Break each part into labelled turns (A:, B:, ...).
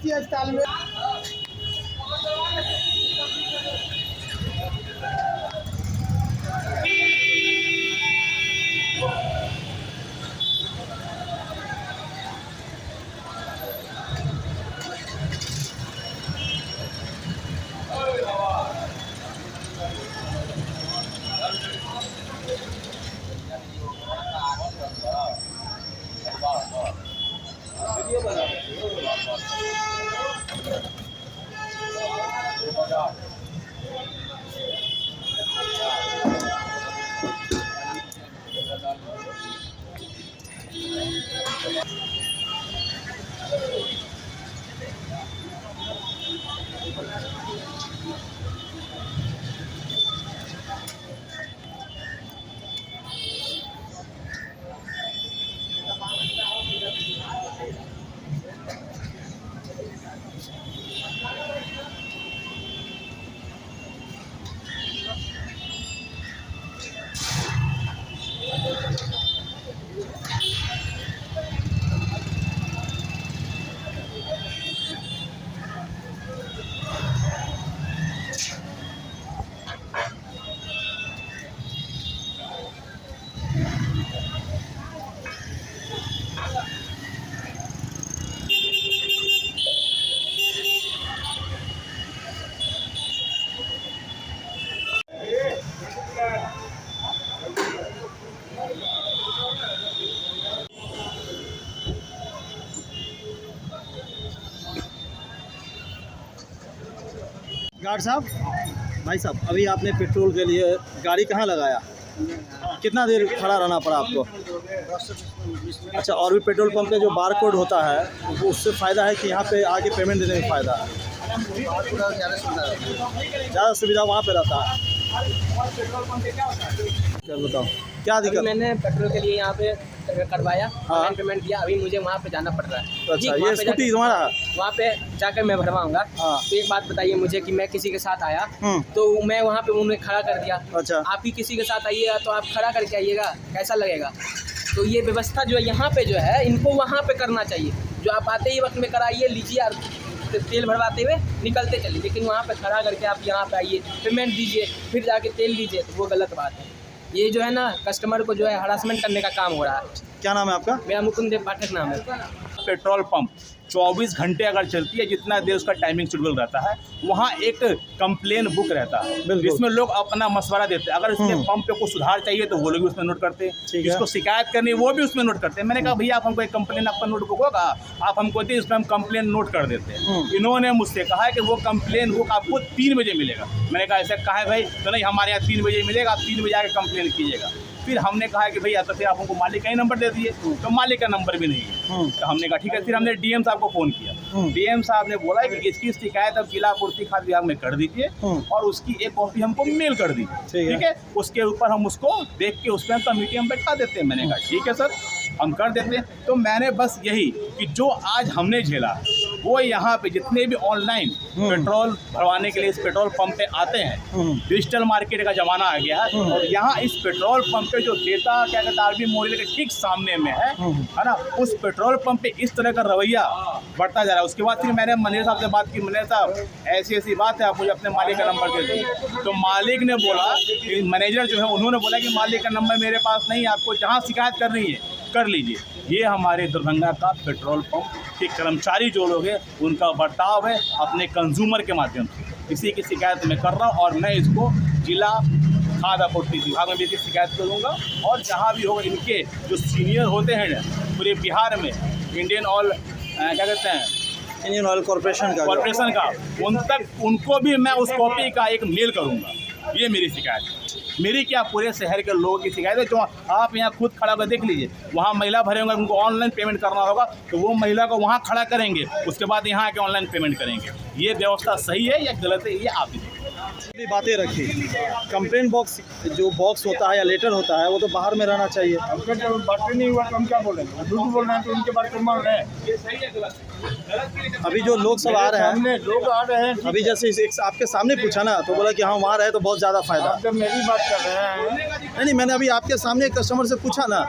A: 80 style में।
B: Guard साहब, भाई साहब, अभी आपने पेट्रोल के लिए गाड़ी कहाँ लगाया? कितना देर खड़ा रहना पड़ा आपको? अच्छा, और भी पेट्रोल पंप पे जो बार कोड होता है वो उससे फ़ायदा है कि यहाँ पे आके पेमेंट देने में फ़ायदा है? ज़्यादा सुविधा वहाँ पे रहता है। क्या बताओ, क्या दिक्कत?
C: मैंने पेट्रोल के लिए यहाँ पे करवाया, ऑनलाइन पेमेंट किया, अभी मुझे वहाँ पे जाना पड़ रहा है।
B: अच्छा, ये स्कूटी तुम्हारा है?
C: वहाँ पे जाकर मैं भरवाऊंगा।
B: हाँ।
C: तो एक बात बताइए मुझे कि मैं किसी के साथ आया तो मैं वहाँ पे उन्हें खड़ा कर दिया।
B: अच्छा,
C: आप भी किसी के साथ आइएगा तो आप खड़ा करके आइएगा, कैसा लगेगा? तो ये व्यवस्था जो है यहाँ पे जो है इनको वहाँ पे करना चाहिए। जो आप आते ही वक्त में कराइए, लीजिए और तेल भरवाते हुए निकलते चलिए, लेकिन वहाँ पे खड़ा करके आप यहाँ पे आइए, पेमेंट दीजिए, फिर जाके तेल लीजिए, तो वो गलत बात है। ये जो है ना कस्टमर को जो है हरासमेंट करने का काम हो रहा है।
B: क्या नाम है आपका?
C: मेरा मुकुंद देव पाठक नाम है।
D: पेट्रोल पंप 24 घंटे अगर चलती है, जितना देर उसका टाइमिंग शेड्यूल रहता है, वहाँ एक कंप्लेन बुक रहता है जिसमें लोग अपना मशवरा देते हैं। अगर इसके पंप पे कुछ सुधार चाहिए तो वो लोग भी उसमें नोट करते हैं, जिसको शिकायत करनी है वो भी उसमें नोट करते हैं। मैंने कहा भैया आप हमको एक कंप्लेन, आपका नोट बुक होगा, आप हमको दें, इसमें हम कंप्लेन नोट कर देते हैं। इन्होंने मुझसे कहा है कि वो कंप्लेन बुक आपको 3 बजे मिलेगा। मैंने कहा ऐसा कहा है भाई? तो नहीं, हमारे यहाँ 3 बजे मिलेगा, आप 3 बजे आके कंप्लेन कीजिएगा। फिर हमने कहा कि भैया तो फिर आप हमको मालिक का ही नंबर दे दिए, तो मालिक का नंबर भी नहीं है। तो हमने कहा ठीक है, फिर हमने डीएम साहब को फ़ोन किया। डीएम साहब ने बोला कि इसकी शिकायत अब जिला पूर्ति खाद्य विभाग में कर दीजिए और उसकी एक कॉपी हमको मेल कर दीजिए, ठीक है? उसके ऊपर हम उसको देख के उस पर कमेटी हम बैठा देते हैं। मैंने कहा ठीक है सर, हम कर देते हैं। तो मैंने बस यही कि जो आज हमने झेला वो यहाँ पे जितने भी ऑनलाइन पेट्रोल भरवाने के लिए इस पेट्रोल पंप पे आते हैं, डिजिटल मार्केट का ज़माना आ गया है और यहाँ इस पेट्रोल पंप पे जो देता क्या कहते हैं आरबी मोबाइल के ठीक सामने में है ना, उस पेट्रोल पंप पे इस तरह का रवैया बढ़ता जा रहा है। उसके बाद फिर मैंने मैनेजर साहब से बात की। मैनेजर साहब ऐसी ऐसी बात है, आप मुझे अपने मालिक का नंबर दे दीजिए। तो मालिक ने बोला कि मैनेजर जो है उन्होंने बोला कि मालिक का नंबर मेरे पास नहीं है, आपको जहाँ शिकायत करनी है कर लीजिए। ये हमारे दरभंगा का पेट्रोल पंप के कर्मचारी जो लोग हैं उनका बर्ताव है अपने कंज्यूमर के माध्यम से। इसी की शिकायत मैं कर रहा हूँ और मैं इसको जिला खाद्य आपूर्ति विभाग में भी इसकी शिकायत करूँगा और जहाँ भी होगा इनके जो सीनियर होते हैं पूरे बिहार में, इंडियन ऑयल क्या कहते हैं,
B: इंडियन ऑयल कॉर्पोरेशन
D: का उन तक उनको भी मैं उस कॉपी का एक मेल करूँगा। ये मेरी शिकायत है, मेरी क्या पूरे शहर के लोगों की शिकायत है। जो आप यहाँ खुद खड़ा कर देख लीजिए, वहाँ महिला भरे होंगे, उनको ऑनलाइन पेमेंट करना होगा तो वो महिला को वहाँ खड़ा करेंगे, उसके बाद यहाँ आके ऑनलाइन पेमेंट करेंगे। ये व्यवस्था सही है या गलत है, ये आप ही
B: भी बातें रखी। कंप्लेन बॉक्स जो बॉक्स होता है या लेटर होता है वो तो बाहर में रहना चाहिए।
A: बात नहीं हुआ तो हम क्या बोलेंगे? झूठ बोल रहे हैं तो उनके बारे में मान रहे हैं।
B: अभी जो लोग सब आ रहे हैं,
A: लोग आ रहे हैं,
B: अभी जैसे आपके सामने पूछा ना तो बोला कि हाँ वहाँ रहे तो बहुत ज़्यादा फायदा।
A: जब मेरी बात कर रहे हैं,
B: नहीं, मैंने अभी आपके सामने एक कस्टमर से पूछा ना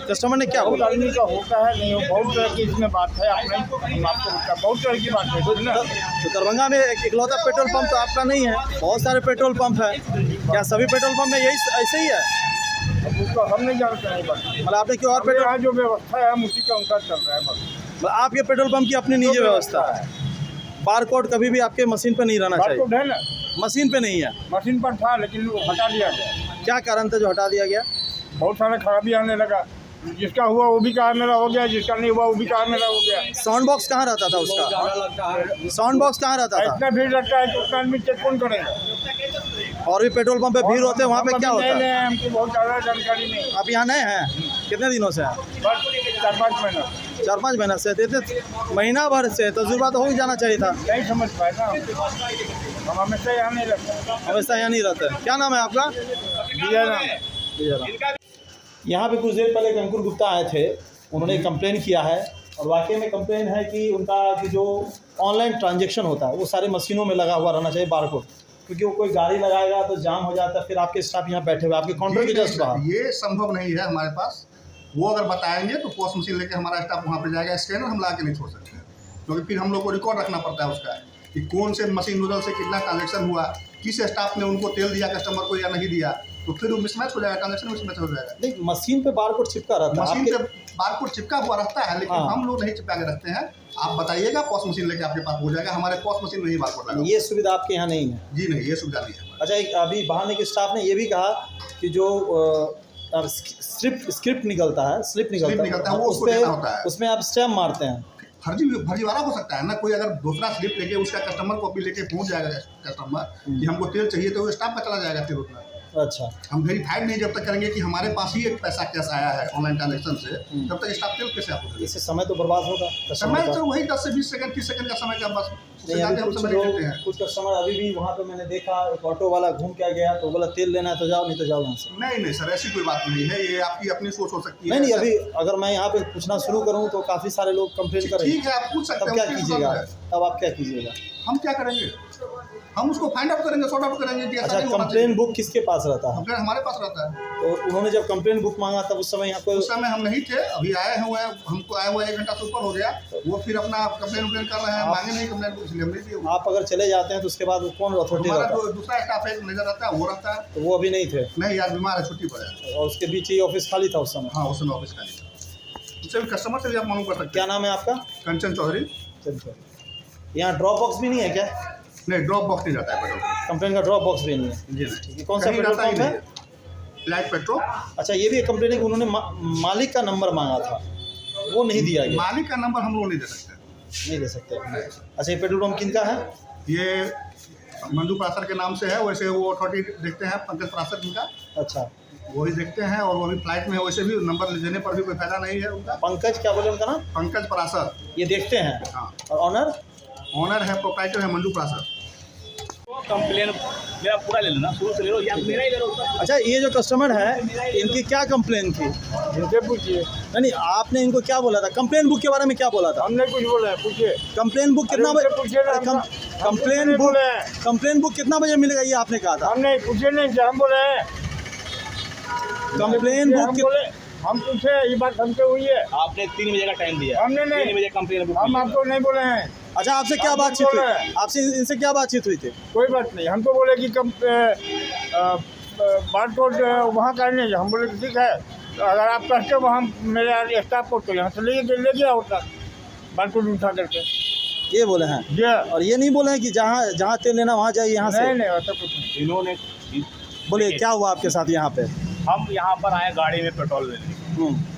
B: कस्टमर ने क्या
A: बहुत
B: बोला?
A: आदमी का होता है, नहीं हो, बहुत तरह की इसमें बात है। अपने हम आपको बता, बहुत तरह की बात है, ठीक ना।
B: तो दरभंगा में एक इकलौता पेट्रोल पंप तो आपका नहीं है, बहुत सारे पेट्रोल पंप है। क्या सभी पेट्रोल पंप में यही ऐसे ही है?
A: अब उसको हम नहीं जानते हैं बस।
B: मतलब आपने क्यों और
A: हमारे
B: पेट्रोल,
A: यहाँ जो व्यवस्था है हम उसी के अनुसार चल रहा है बस।
B: मतलब आपके पेट्रोल पंप की अपनी निजी व्यवस्था है? बार कोड कभी भी आपके मशीन पे नहीं रहना
A: बात
B: चाहिए?
A: तो है ना,
B: मशीन पे नहीं है,
A: मशीन पर था लेकिन वो हटा दिया गया।
B: क्या कारण था जो हटा दिया गया?
A: बहुत सारा खराबी आने लगा, जिसका हुआ वो भी कहा मेरा हो गया, जिसका नहीं हुआ वो भी कहा मेरा हो गया।
B: साउंड बॉक्स कहाँ रहता था उसका? साउंड बॉक्स कहाँ रहता था?
A: इतना भीड़ लगता है तो उतना आदमी चेक कौन करेगा।
B: और भी पेट्रोल पंप पे भीड़ होते हैं, वहाँ पे क्या
A: हम
B: होता
A: अभी नए
B: है?
A: हैं, हमको बहुत ज़्यादा जानकारी नहीं।
B: आप यहाँ नए हैं? कितने दिनों से हैं?
A: बस 4-5 महीना
B: 4-5 महीना से देते, महीना भर से तजुर्बा तो हो ही जाना चाहिए था।
A: नहीं समझ पाए ना हम हमेशा यहाँ नहीं रहते।
B: हमेशा यहाँ नहीं रहते। क्या नाम है आपका?
A: विजय नाम है।
B: यहाँ पे कुछ देर पहले एक अंकुर गुप्ता आए थे, उन्होंने कंप्लेन किया है और वाकई में कंप्लेन है कि उनका कि जो ऑनलाइन ट्रांजैक्शन होता है वो सारे मशीनों में लगा हुआ रहना चाहिए बारकोड, क्योंकि वो कोई गाड़ी लगाएगा तो जाम हो जाता है, फिर आपके स्टाफ यहाँ बैठे हुए आपके काउंटर के जस्ट बाहर।
E: ये संभव नहीं है हमारे पास। वो अगर बताएंगे तो पोस्ट मशीन लेके हमारा स्टाफ वहाँ पे जाएगा, स्कैनर हम ला के नहीं छोड़ सकते, क्योंकि फिर हम लोग को रिकॉर्ड रखना पड़ता है उसका कि कौन से मशीन नूडल से कितना ट्रांजेक्शन हुआ, किस स्टाफ ने उनको तेल दिया कस्टमर को या नहीं दिया, तो फिर वो मिसमैच हो जाएगा, ट्रांजेक्शन मिसमैच हो जाएगा।
B: नहीं, मशीन पे बारकोड चिपका रहता है
E: मशीन
B: आपके-
E: पे बारकोड चिपका हुआ रहता है, लेकिन
B: हाँ।
E: हम लोग नहीं चिपका के रखते हैं। आप बताइएगा, पोस्ट मशीन लेके आपके पास हो जाएगा, हमारे पोस्ट मशीन में ही बारकोड लगा।
B: ये सुविधा आपके यहाँ नहीं है?
E: जी नहीं, ये सुविधा नहीं है।
B: अच्छा, एक अभी बाहर के स्टाफ ने ये भी कहा कि जो स्क्रिप्ट निकलता है, स्लिप निकलता है,
E: वो उसको देना होता है।
B: उसमें आप स्टैम्प मारते हैं।
E: फर्जीवाड़ा हो सकता है ना, कोई अगर दूसरा स्लिप लेके उसका कस्टमर को भी लेके पहुंच जाएगा कस्टमर कि हमको तेल चाहिए, तो वो स्टाफ का चला जाएगा फिर उतना।
B: अच्छा,
E: हम वेरीफाइड नहीं जब तक करेंगे कि हमारे पास ही एक पैसा कैश आया है ऑनलाइन ट्रांजेक्शन से, तब तक स्टाफ तेल कैसे आपको देगा?
B: इससे समय तो बर्बाद होगा कस्टमर
E: समय
B: का।
E: तो वही 10 से 20 सेकंड 30 सेकंड का समय का बस, उससे
B: नहीं,
E: ज़्यादा
B: अभी
E: हम
B: कुछ
E: समय नहीं
B: लोग,
E: लेते हैं।
B: कुछ कस्टमर अभी भी वहाँ पे मैंने देखा, एक ऑटो वाला घूम के गया तो बोला तेल लेना है तो जाओ, नहीं तो जाओ यहाँ से।
E: नहीं सर, ऐसी कोई बात नहीं है, ये आपकी अपनी सोच हो सकती है।
B: नहीं, अभी अगर मैं यहाँ पे पूछना शुरू करूँ तो काफ़ी सारे लोग कंप्लेन करेंगे।
E: ठीक है, आप पूछ सकते
B: तब
E: हैं,
B: क्या
E: उसकी
B: कीजिएगा?
E: पसंद है।
B: तब आप क्या कीजिएगा?
E: हम क्या करेंगे? हम उसको फाइंड आउट करेंगे, सॉर्ट आउट करेंगे कि ऐसा
B: अच्छा,
E: नहीं होना
B: कंप्लेन
E: चाहिए।
B: बुक किसके पास रहता है?
E: कंप्लेन हमारे पास रहता है।
B: तो उन्होंने जब कंप्लेन बुक मांगा तब उस समय यहाँ कोई,
E: उस समय हम नहीं थे, अभी आए हुए हैं, हमको आए हुए 1 घंटा से ऊपर हो गया, वो फिर अपना कंप्लेन कर रहे हैं, मांगे नहीं कंप्लेन बुक, इसलिए हम नहीं दिए।
B: आप अगर चले जाते हैं तो उसके बाद वो कौन अथॉरिटी
E: हमारा
B: रहता है?
E: जो दूसरा स्टाफ है नजर आता है, वो रहता है।
B: तो वो अभी नहीं थे
E: नहीं यार, बीमार है, छुट्टी पर है।
B: और उसके बीच ये ऑफिस खाली था उस समय?
E: हाँ, उस समय ऑफिस का नहीं था। उससे भी कस्टमर से भी आप मालूम कर सकते
B: क्या नाम है आपका?
E: हैं। कंचन चौधरी।
B: चलिए, यहाँ ड्रॉप बॉक्स भी नहीं है क्या?
E: नहीं, ड्रॉप बॉक्स नहीं रहता है पेट्रोल पंप।
B: कंप्लेन का ड्रॉप बॉक्स भी नहीं है?
E: जी नहीं।
B: ये कौन सा
E: कहीं
B: पेट्रोल
E: रहता ही
B: पंप है?
E: नहीं है। Light petrol.
B: अच्छा, ये भी एक कंप्लेन है कि उन्होंने मालिक का नंबर मांगा था, वो नहीं दिया गया।
E: मालिक का नंबर हम लोग नहीं दे सकते।
B: नहीं दे सकते। अच्छा, ये पेट्रोल पंप किनका है?
E: ये मंजू प्रासर के नाम से है, वैसे वो अथॉरिटी देखते हैं, पंकज प्रासर जिनका,
B: अच्छा,
E: वही देखते हैं, और वो भी फ्लाइट में है, वैसे भी नंबर देने पर भी कोई फायदा नहीं है उनका।
B: पंकज क्या बोले उनका नाम?
E: पंकज प्रासर।
B: ये देखते हैं।
E: हाँ,
B: और ऑनर?
E: ऑनर है, प्रोप्राइटर है मंजू प्रासर।
D: कंप्लेन मेरा पूरा ले लेना, शुरू से ले लो या मेरा ही ले लो।
B: अच्छा, ये जो कस्टमर है इनकी क्या कंप्लेन थी?
A: इनसे पूछिए।
B: नहीं, आपने इनको क्या बोला था? कंप्लेन बुक के बारे में क्या बोला था?
A: हमने कुछ बोला है, पूछिए।
B: कंप्लेन बुक कितना
A: अरे
B: बजे?
A: उनसे पूछिए ना,
B: कंप्लेन बुक कितना बजे मिलेगा, ये आपने कहा था?
A: हमने पूछे नहीं, हम बोले हैं
B: कंप्लेन
A: हम
B: बुक
A: बोले, हम पूछे, ये बात हमसे हुई है।
D: आपने 3 बजे का टाइम दिया,
A: हमने नहीं।
D: 3 बजे कंप्लेन बुक
A: हम आपको नहीं बोले हैं,
B: अच्छा, आपसे क्या
A: आप
B: बातचीत
A: बोल
B: हुई?
A: रहे हैं।
B: आपसे इनसे क्या बातचीत हुई थी?
A: कोई बात नहीं। हमको बोले कि बार कोड वहाँ करने, हम बोले कि ठीक है, अगर आप कहते हो वहाँ मेरे स्टाफ को, तो यहाँ से ले गया होता बार कोड उठा करके।
B: ये बोले हैं?
A: जी,
B: और ये नहीं बोले हैं कि जहाँ जहाँ तेल लेना वहाँ जाइए यहाँ से?
A: नहीं नहीं, ऐसा कुछ नहीं।
D: इन्होंने,
B: बोलिए, क्या हुआ आपके साथ यहाँ पे?
D: हम यहाँ पर आए गाड़ी में पेट्रोल लेने,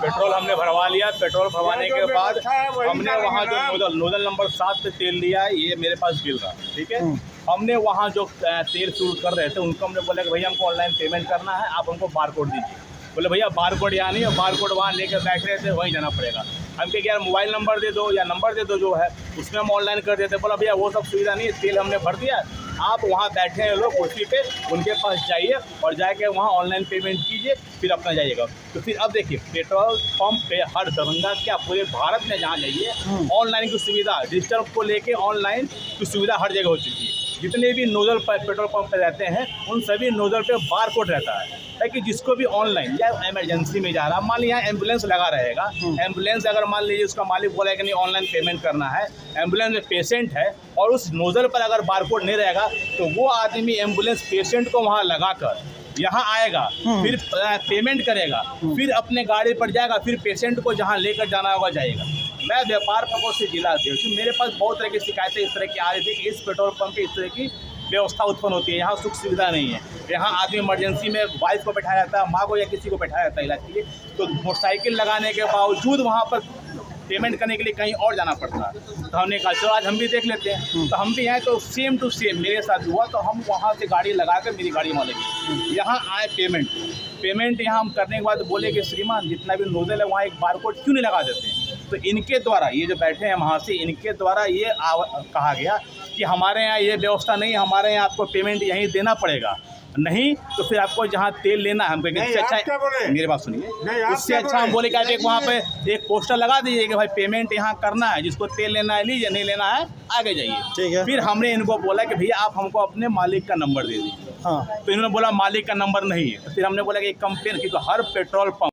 D: पेट्रोल हमने भरवा लिया। पेट्रोल भरवाने के बाद हमने वहाँ जो नोजल नंबर 7 पे तेल लिया है, ये मेरे पास बिल रहा, ठीक है। हमने वहाँ जो तेल शुरू कर रहे थे उनको हमने बोला कि भैया हमको ऑनलाइन पेमेंट करना है, आप हमको बार कोड दीजिए। बोले भैया बार कोड यहाँ नहीं है, बार कोड वहाँ लेकर बैठ रहे थे, वहीं जाना पड़ेगा। हम कहे यार मोबाइल नंबर दे दो या नंबर दे दो जो है, उसमें हम ऑनलाइन कर देते। बोला भैया वो सब सुविधा नहीं है, तेल हमने भर दिया, आप वहाँ बैठे हैं लोग कुर्सी पे, उनके पास जाइए और जाके वहाँ ऑनलाइन पेमेंट कीजिए, फिर अपना जाइएगा। तो फिर अब देखिए, पेट्रोल पंप पे हर दरभंगा क्या पूरे भारत में जहाँ जाइए ऑनलाइन की सुविधा, डिजिटल को लेके ऑनलाइन की सुविधा हर जगह हो चुकी है। जितने भी नोजल पेट्रोल पंप पे रहते हैं उन सभी नोजल पे बार कोड रहता है, ताकि जिसको भी ऑनलाइन या इमरजेंसी में जा रहा, मान लीजिए यहाँ एम्बुलेंस लगा रहेगा, एम्बुलेंस अगर मान लीजिए उसका मालिक बोला है कि नहीं ऑनलाइन पेमेंट करना है, एम्बुलेंस में पेशेंट है और उस नोजल पर अगर बारकोड नहीं रहेगा तो वो आदमी एम्बुलेंस पेशेंट को वहाँ लगाकर यहाँ आएगा, फिर पेमेंट करेगा, फिर अपने गाड़ी पर जाएगा, फिर पेशेंट को जहाँ लेकर जाना होगा जाएगा। मैं व्यापार प्रकोष्ठ से जिला अध्यक्ष हूँ, मेरे पास बहुत तरह की शिकायतें इस तरह की आ रही थी कि इस पेट्रोल पंप पे इस तरह की व्यवस्था उत्पन्न होती है, यहाँ सुख सुविधा नहीं है। यहाँ आदमी इमरजेंसी में वाइफ को बैठाया जाता है, माँ को या किसी को बैठाया जाता है इलाज के लिए, तो मोटरसाइकिल लगाने के बावजूद वहाँ पर पेमेंट करने के लिए कहीं और जाना पड़ता है। तो हमने कहा चलो आज हम भी देख लेते हैं, तो हम भी आए तो सेम टू सेम मेरे साथ हुआ, तो हम वहाँ से गाड़ी लगा कर मेरी गाड़ी वहाँ लगी, यहाँ आए पेमेंट यहाँ हम करने के बाद बोले कि श्रीमान जितना भी नोजल है वहाँ एक बारकोड क्यों नहीं लगा देते हैं। तो इनके द्वारा ये जो बैठे हैं वहाँ से, इनके द्वारा ये कहा गया कि हमारे यहाँ ये व्यवस्था नहीं, हमारे यहाँ आपको पेमेंट यहीं देना पड़ेगा, नहीं तो फिर आपको जहाँ तेल लेना है हमको इससे अच्छा, मेरी बात सुनिए, इससे अच्छा हम बोले कि वहाँ पे एक पोस्टर लगा दीजिए कि भाई पेमेंट यहाँ करना है, जिसको तेल लेना है लीजिए, नहीं लेना है आगे जाइए।
B: ठीक है।
D: फिर हमने इनको बोला कि भैया आप हमको अपने मालिक का नंबर दे दीजिए।
B: हाँ।
D: तो इन्होंने बोला मालिक का नंबर नहीं है। तो फिर हमने बोला कि एक कंप्लेन, क्योंकि हर पेट्रोल पंप